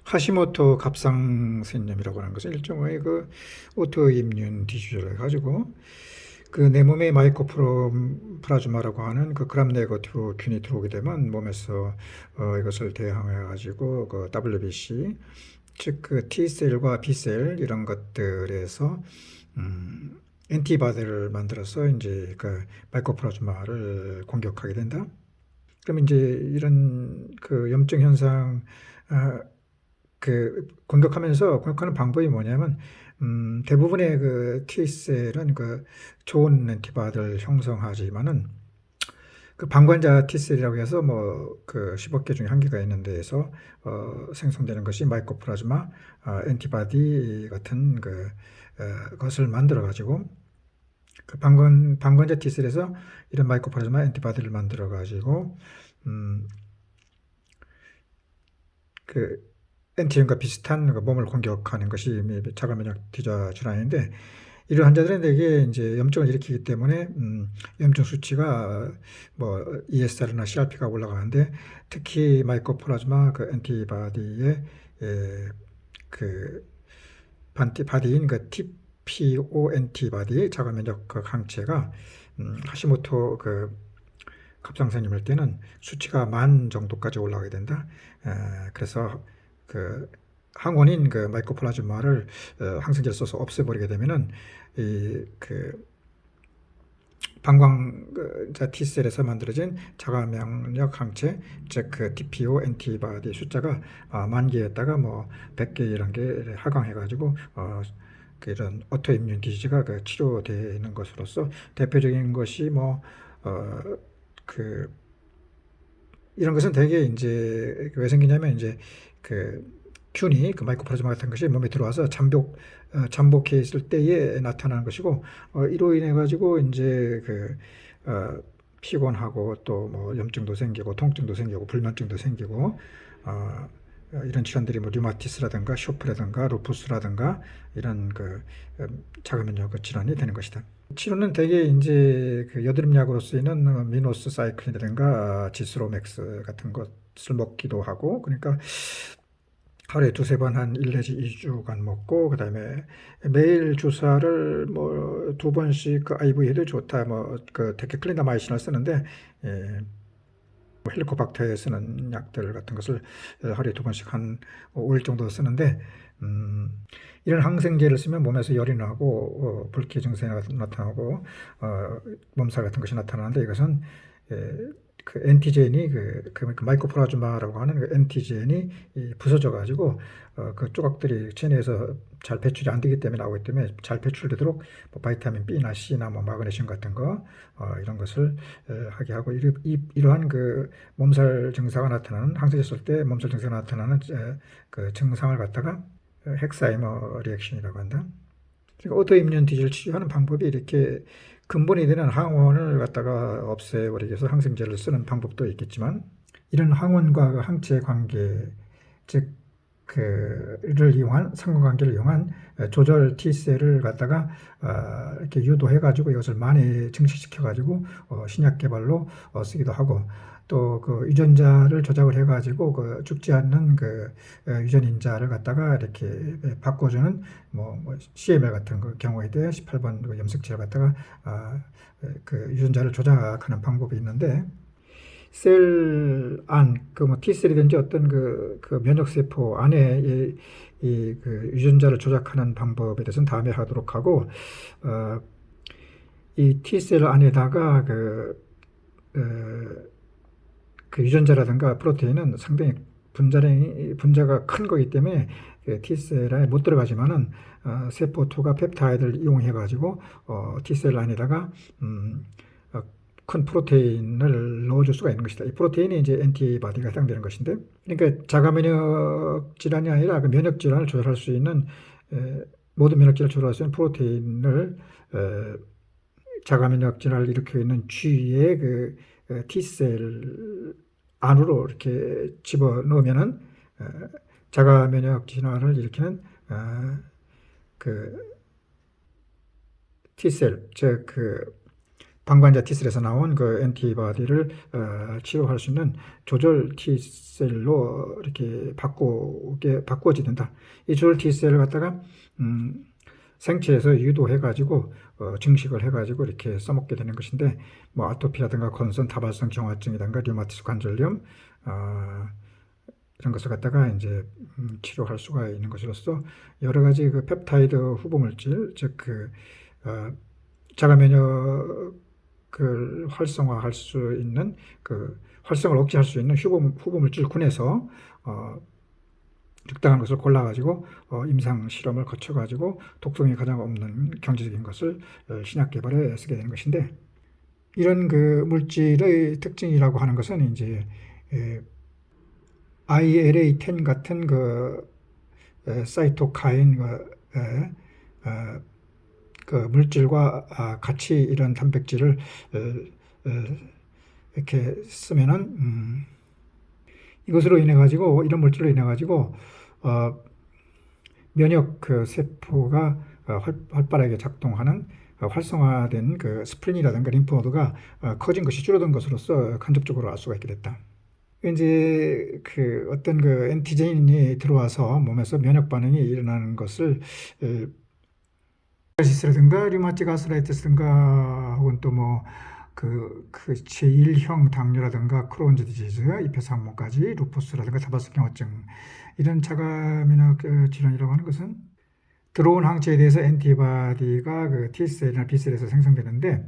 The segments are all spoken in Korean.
하시모토 갑상선염이라고 하는 것은 일종의 그 오토임뮨 디지즈를 가지고 그 내 몸에 마이코플라즈마라고 하는 그 그람 네거티브 균이 들어오게 되면 몸에서 이것을 대항해 가지고 그 WBC 즉 그 T셀과 B셀 이런 것들에서 엔티바디를 만들어서 이제 그 마이코플라즈마를 공격하게 된다. 그럼 이제 이런 그 염증 현상 그 공격하는 방법이 뭐냐면 대부분의 그 T셀은 그 좋은 엔티바디를 형성하지만은 그 방관자 T셀이라고 해서 뭐 그 10억 개 중에 한 개가 있는 데에서 생성되는 것이 마이코플라즈마 엔티바디 같은 그 것을 만들어 가지고 그 방관자 T셀에서 이런 마이코플라즈마 엔티바디를 만들어 가지고 그 엔티전과 비슷한 그 몸을 공격하는 것이 자가 면역 T자 질환인데 이런 환자들은 대개 이제 염증을 일으키기 때문에 염증 수치가 뭐 ESR이나 CRP가 올라가는데 특히 마이코플라즈마 그 엔티바디의 그 바디인 그 TPO 엔티바디 자가 면역 그 항체가 하시모토 그 갑상선염일 때는 수치가 10,000 정도까지 올라가게 된다. 그래서 그 항원인 그 마이코플라즈마를 항생제를 써서 없애버리게 되면은 이 그 방광자 T셀에서 만들어진 자가 면역 항체, 즉 그 TPO 엔티바디 숫자가 10,000개였다가 뭐 100개 이런 게 하강해가지고 이런 오토임뮨 디지즈가 그 치료되는 것으로서 대표적인 것이 그 이런 것은 대개 이제 왜 생기냐면 이제 그 균이 그 마이코플라즈마 같은 것이 몸에 들어와서 잠복해 있을 때에 나타나는 것이고 이로 인해 가지고 이제 피곤하고 또 뭐 염증도 생기고 통증도 생기고 불면증도 생기고 이런 질환들이 뭐 류마티스라든가 쇼프라든가 루푸스라든가 이런 자가면역 질환이 되는 것이다. 치료는 대개 이제 그 여드름약으로 쓰이는 미노스 사이클이라든가 지스로맥스 같은 것을 먹기도 하고 그러니까 하루에 두세 번 한 1 내지 2주간 먹고 그다음에 매일 주사를 뭐 두 번씩 그 IV 해도 좋다. 뭐 그 데키클리나마이신을 쓰는데 헬리코박터에 쓰는 약들 같은 것을 하루에 두 번씩 한 5일 정도 쓰는데 이런 항생제를 쓰면 몸에서 열이 나고 불쾌 증세가 나타나고 몸살 같은 것이 나타나는데 이것은 그 엔티젠이 그 마이코플라즈마라고 하는 그 엔티젠이 부서져 가지고 그 조각들이 체내에서 잘 배출이 안 되기 때문에 나오기 때문에 잘 배출되도록 뭐 바이타민 B나 C나 뭐 마그네슘 같은 거 이런 것을 하게 하고 이러한 그 몸살 증상이 나타나는 항생제 쓸 때 몸살 증상이 나타나는 그 증상을 갖다가 헥사이머 리액션이라고 한다. 그러니까 오토임뮨 디지를 치료하는 방법이 이렇게 근본이 되는 항원을 갖다가 없애버리기 위해서 항생제를 쓰는 방법도 있겠지만 이런 항원과 항체 관계 즉 그를 이용한 상관관계를 이용한 조절 T셀을 갖다가 이렇게 유도해 가지고 이것을 많이 증식시켜 가지고 신약 개발로 쓰기도 하고 또 그 유전자를 조작을 해 가지고 그 죽지 않는 그 유전인자를 갖다가 이렇게 바꿔주는 뭐 CML 같은 그 경우에 대해 18번 그 염색체를 갖다가 그 유전자를 조작하는 방법이 있는데 셀 안, 그 뭐 T셀이든지 어떤 그 면역세포 안에 그 유전자를 조작하는 방법에 대해서는 다음에 하도록 하고, 이 T셀 안에다가 그 유전자라든가 프로테인은 상당히 분자가 큰 거기 때문에 그 T셀 안에 못 들어가지만은, 세포2가 펩타이드를 이용해 가지고, T셀 안에다가, 큰 프로테인을 넣어줄 수가 있는 것이다. 이 프로테인이 이제 엔티바디가 해당되는 것인데, 그러니까 자가면역 질환이 아니라 그 면역 질환을 조절할 수 있는 모든 면역 질환을 조절할 수 있는 프로테인을 자가면역 질환을 일으키고 있는 G의 그 T셀 안으로 이렇게 집어 넣으면은 자가면역 질환을 일으키는 그 T셀, 즉 방관자 T셀에서 나온 그 엔티바디를 치료할 수 있는 조절 T셀로 이렇게 바꾸어진다. 이 조절 T셀을 갖다가 생체에서 유도해가지고 증식을 해가지고 이렇게 써먹게 되는 것인데, 뭐 아토피라든가 건선 다발성 경화증이라든가 류마티스 관절염 이런 것을 갖다가 이제 치료할 수가 있는 것으로서 여러 가지 그 펩타이드 후보물질, 즉 그 자가 면역을 활성화할 수 있는 그 활성을 억제할 수 있는 후보물질군에서 적당한 것을 골라가지고 임상 실험을 거쳐가지고 독성이 가장 없는 경제적인 것을 신약 개발에 쓰게 되는 것인데, 이런 그 물질의 특징이라고 하는 것은 이제 ILA10 같은 그 사이토카인 그 물질과 같이 이런 단백질을 이렇게 쓰면은 이것으로 인해 가지고, 이런 물질로 인해 가지고 면역 그 세포가 활발하게 작동하는 활성화된 그 스프린이라든가 림프노드가 커진 것이 줄어든 것으로서 간접적으로 알 수가 있게 됐다. 이제 그 어떤 그 엔티젠이 들어와서 몸에서 면역 반응이 일어나는 것을 시스라든가 류마틱 아스라이티스든가 혹은 또 뭐 그 제1형 당뇨라든가 크론즈 디지즈, 입회상모까지 루푸스라든가 다발성 경화증, 이런 자가 면역 질환이라고 하는 것은 들어온 항체에 대해서 엔티바디가 그 T셀이나 B셀에서 생성되는데,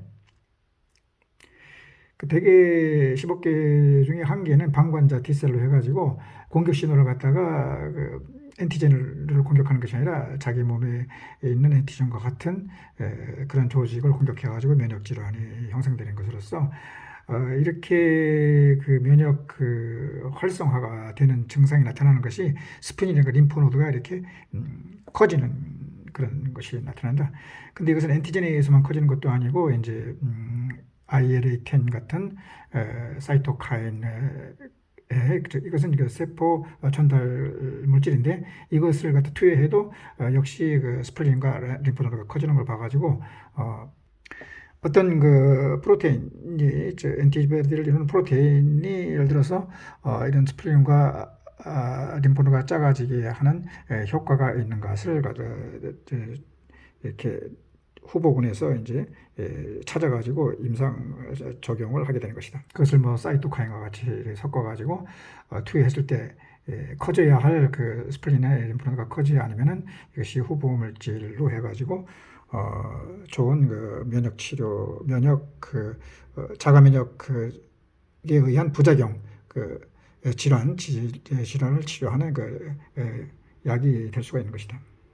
그 대개 15개 중에 1개는 방관자 T셀로 해가지고 공격 신호를 갖다가 그 엔티젠을 공격하는 것이 아니라 자기 몸에 있는 엔티젠과 같은 그런 조직을 공격해가지고 면역 질환이 형성되는 것으로서 이렇게 그 면역 그 활성화가 되는 증상이 나타나는 것이 스프린이나 림프노드가 이렇게 커지는 그런 것이 나타난다. 근데 이것은 엔티젠에 의해서만 커지는 것도 아니고, 이제 ILA10 같은 사이토카인, 이것은 그 세포 전달 물질인데, 이것을 갖다 투여해도 역시 그 스플린과 림프노드가 커지는 걸 봐가지고 어떤 그 프로테인이, 엔티바디를 이루는 프로테인이 예를 들어서 이런 스플린과 림프노드가 작아지게 하는 효과가 있는 것을 이렇게 후보군에서 이제 찾아가지고 임상 적용을 하게 되는 것이다. 그것을 뭐 사이토카인과 같이 섞어가지고 투여했을 때 커져야 할 그 스플린이나 림프노드가 커지지 않으면은 이것이 후보 물질로 해가지고 좋은 그 면역 치료, 자가 면역에 의한 부작용, 질환을 치료하는 그 약이 될 수가 있는 것이다.